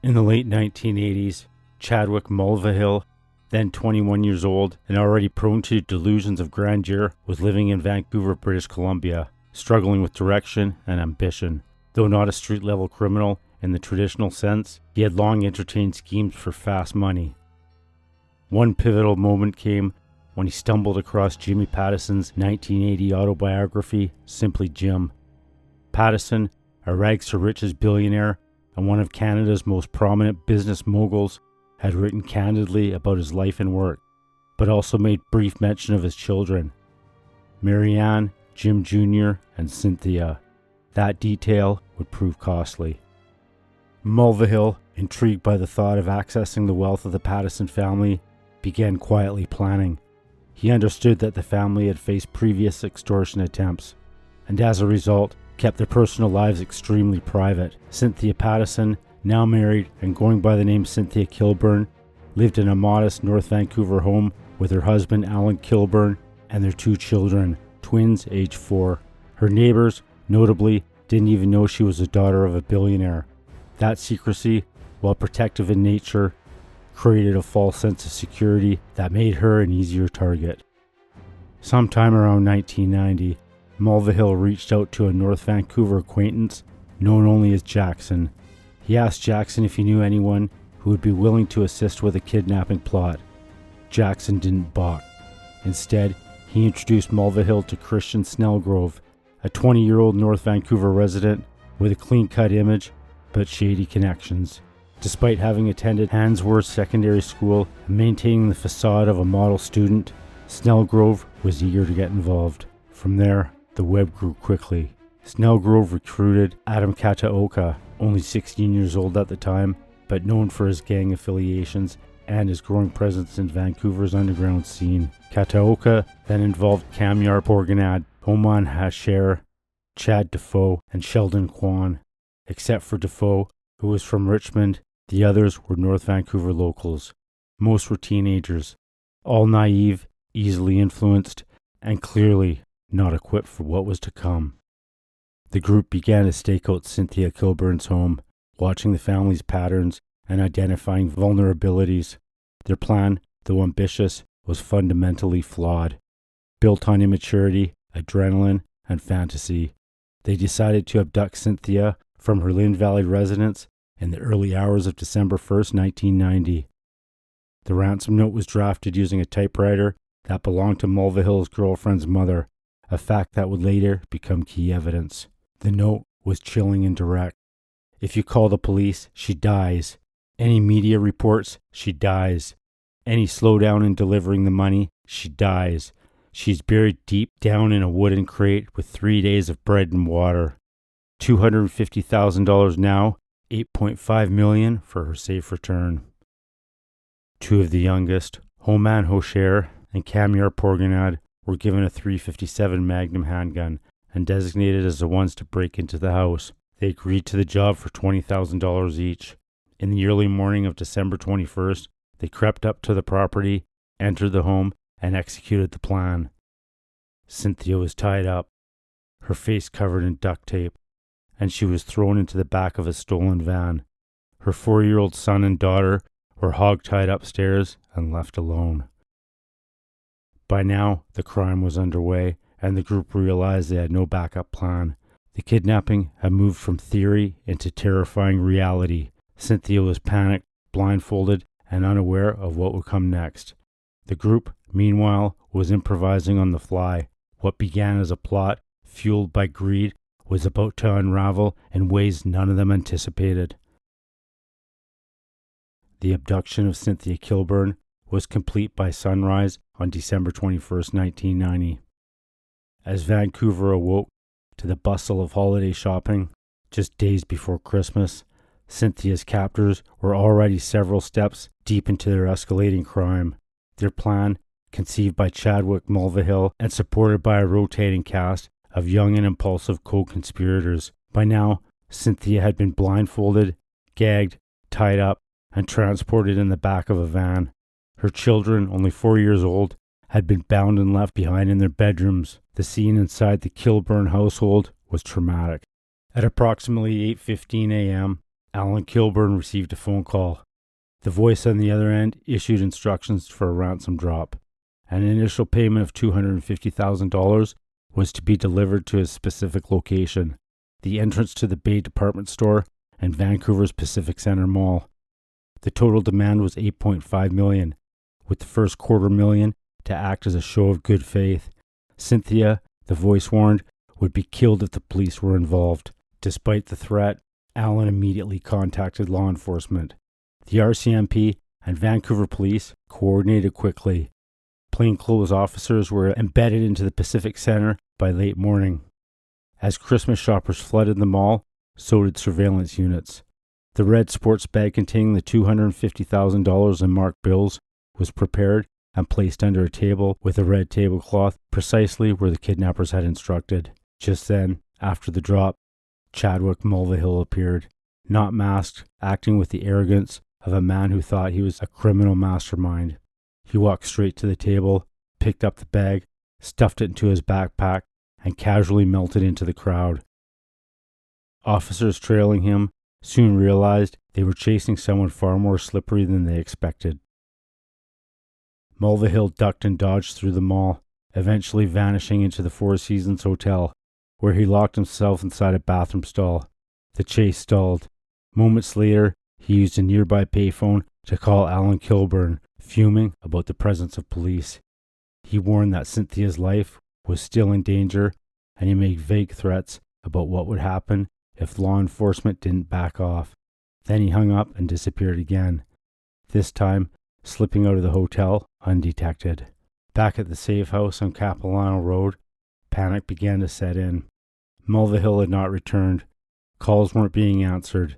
In the late 1980s, Chadwick Mulvihill, then 21 years old and already prone to delusions of grandeur, was living in Vancouver, British Columbia, struggling with direction and ambition. Though not a street-level criminal in the traditional sense, he had long entertained schemes for fast money. One pivotal moment came when he stumbled across Jimmy Pattison's 1980 autobiography, Simply Jim. Pattison, a rags-to-riches billionaire and one of Canada's most prominent business moguls, had written candidly about his life and work, but also made brief mention of his children, Marianne, Jim Jr., and Cynthia. That detail would prove costly. Mulvihill, intrigued by the thought of accessing the wealth of the Pattison family, began quietly planning. He understood that the family had faced previous extortion attempts, and as a result, kept their personal lives extremely private. Cynthia Pattison, now married and going by the name Cynthia Kilburn, lived in a modest North Vancouver home with her husband Alan Kilburn and their 2 children, twins aged 4. Her neighbors, notably, didn't even know she was the daughter of a billionaire. That secrecy, while protective in nature, created a false sense of security that made her an easier target. Sometime around 1990, Mulvihill reached out to a North Vancouver acquaintance known only as Jackson. He asked Jackson if he knew anyone who would be willing to assist with a kidnapping plot. Jackson didn't balk. Instead, he introduced Mulvihill to Christian Snellgrove, a 20-year-old North Vancouver resident with a clean-cut image but shady connections. Despite having attended Handsworth Secondary School and maintaining the facade of a model student, Snellgrove was eager to get involved. From there, the web grew quickly. Snellgrove recruited Adam Kataoka, only 16 years old at the time, but known for his gang affiliations and his growing presence in Vancouver's underground scene. Kataoka then involved Kamyar Porganad, Oman Hasher, Chad Defoe, and Sheldon Kwan. Except for Defoe, who was from Richmond, the others were North Vancouver locals. Most were teenagers, all naive, easily influenced, and clearly not equipped for what was to come. The group began to stake out Cynthia Kilburn's home, watching the family's patterns and identifying vulnerabilities. Their plan, though ambitious, was fundamentally flawed. Built on immaturity, adrenaline, and fantasy, they decided to abduct Cynthia from her Lynn Valley residence in the early hours of December 1st, 1990. The ransom note was drafted using a typewriter that belonged to Mulvihill's girlfriend's mother, a fact that would later become key evidence. The note was chilling and direct. If you call the police, she dies. Any media reports, she dies. Any slowdown in delivering the money, she dies. She's buried deep down in a wooden crate with 3 days of bread and water. $250,000 now, $8.5 million for her safe return. 2 of the youngest, Homan Hosher and Kamyar Porganad, were given a .357 Magnum handgun and designated as the ones to break into the house. They agreed to the job for $20,000 each. In the early morning of December 21st, they crept up to the property, entered the home, and executed the plan. Cynthia was tied up, her face covered in duct tape, and she was thrown into the back of a stolen van. Her 4-year-old son and daughter were hog-tied upstairs and left alone. By now, the crime was underway, and the group realized they had no backup plan. The kidnapping had moved from theory into terrifying reality. Cynthia was panicked, blindfolded, and unaware of what would come next. The group, meanwhile, was improvising on the fly. What began as a plot, fueled by greed, was about to unravel in ways none of them anticipated. The abduction of Cynthia Kilburn was complete by sunrise on December 21st, 1990. As Vancouver awoke to the bustle of holiday shopping, just days before Christmas, Cynthia's captors were already several steps deep into their escalating crime. Their plan, conceived by Chadwick Mulvihill and supported by a rotating cast of young and impulsive co-conspirators. By now, Cynthia had been blindfolded, gagged, tied up, and transported in the back of a van. Her children, only 4 years old, had been bound and left behind in their bedrooms. The scene inside the Kilburn household was traumatic. At approximately 8:15 a.m., Alan Kilburn received a phone call. The voice on the other end issued instructions for a ransom drop. An initial payment of $250,000 was to be delivered to a specific location, the entrance to the Bay Department Store and Vancouver's Pacific Centre Mall. The total demand was $8.5 million, with the first $250,000 to act as a show of good faith. Cynthia, the voice warned, would be killed if the police were involved. Despite the threat, Alan immediately contacted law enforcement. The RCMP and Vancouver police coordinated quickly. Plainclothes officers were embedded into the Pacific Centre by late morning. As Christmas shoppers flooded the mall, so did surveillance units. The red sports bag containing the $250,000 in marked bills was prepared and placed under a table with a red tablecloth precisely where the kidnappers had instructed. Just then, after the drop, Chadwick Mulvihill appeared, not masked, acting with the arrogance of a man who thought he was a criminal mastermind. He walked straight to the table, picked up the bag, stuffed it into his backpack, and casually melted into the crowd. Officers trailing him soon realized they were chasing someone far more slippery than they expected. Mulvihill ducked and dodged through the mall, eventually vanishing into the Four Seasons Hotel, where he locked himself inside a bathroom stall. The chase stalled. Moments later, he used a nearby payphone to call Alan Kilburn, fuming about the presence of police. He warned that Cynthia's life was still in danger, and he made vague threats about what would happen if law enforcement didn't back off. Then he hung up and disappeared again, this time slipping out of the hotel undetected. Back at the safe house on Capilano Road, panic began to set in. Mulvihill had not returned. Calls weren't being answered.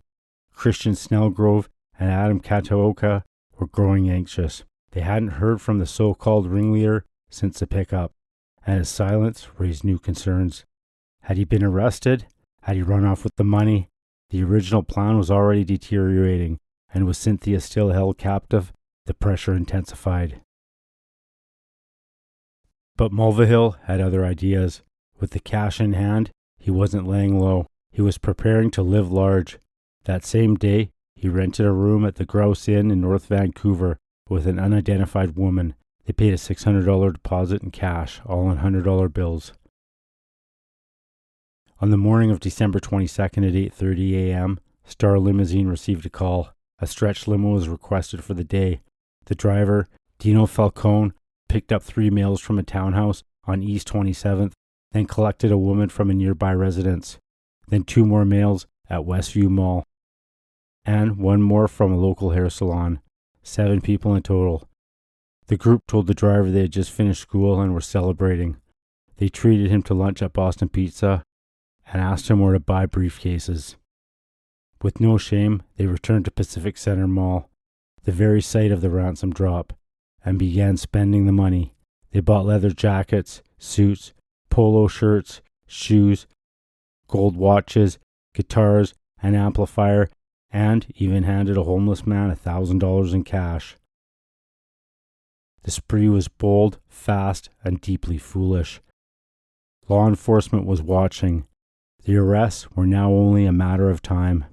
Christian Snellgrove and Adam Kataoka were growing anxious. They hadn't heard from the so-called ringleader since the pickup, and his silence raised new concerns. Had he been arrested? Had he run off with the money? The original plan was already deteriorating, and with Cynthia still held captive, the pressure intensified. But Mulvihill had other ideas. With the cash in hand, he wasn't laying low. He was preparing to live large. That same day, he rented a room at the Grouse Inn in North Vancouver with an unidentified woman. They paid a $600 deposit in cash, all in $100 bills. On the morning of December 22nd at 8:30 a.m., Star Limousine received a call. A stretch limo was requested for the day. The driver, Dino Falcone, picked up 3 males from a townhouse on East 27th, then collected a woman from a nearby residence, then 2 more males at Westview Mall, and 1 more from a local hair salon. 7 people in total. The group told the driver they had just finished school and were celebrating. They treated him to lunch at Boston Pizza and asked him where to buy briefcases. With no shame, they returned to Pacific Centre Mall, the very site of the ransom drop, and began spending the money. They bought leather jackets, suits, polo shirts, shoes, gold watches, guitars, an amplifier, and even handed a homeless man $1,000 in cash. The spree was bold, fast, and deeply foolish. Law enforcement was watching. The arrests were now only a matter of time.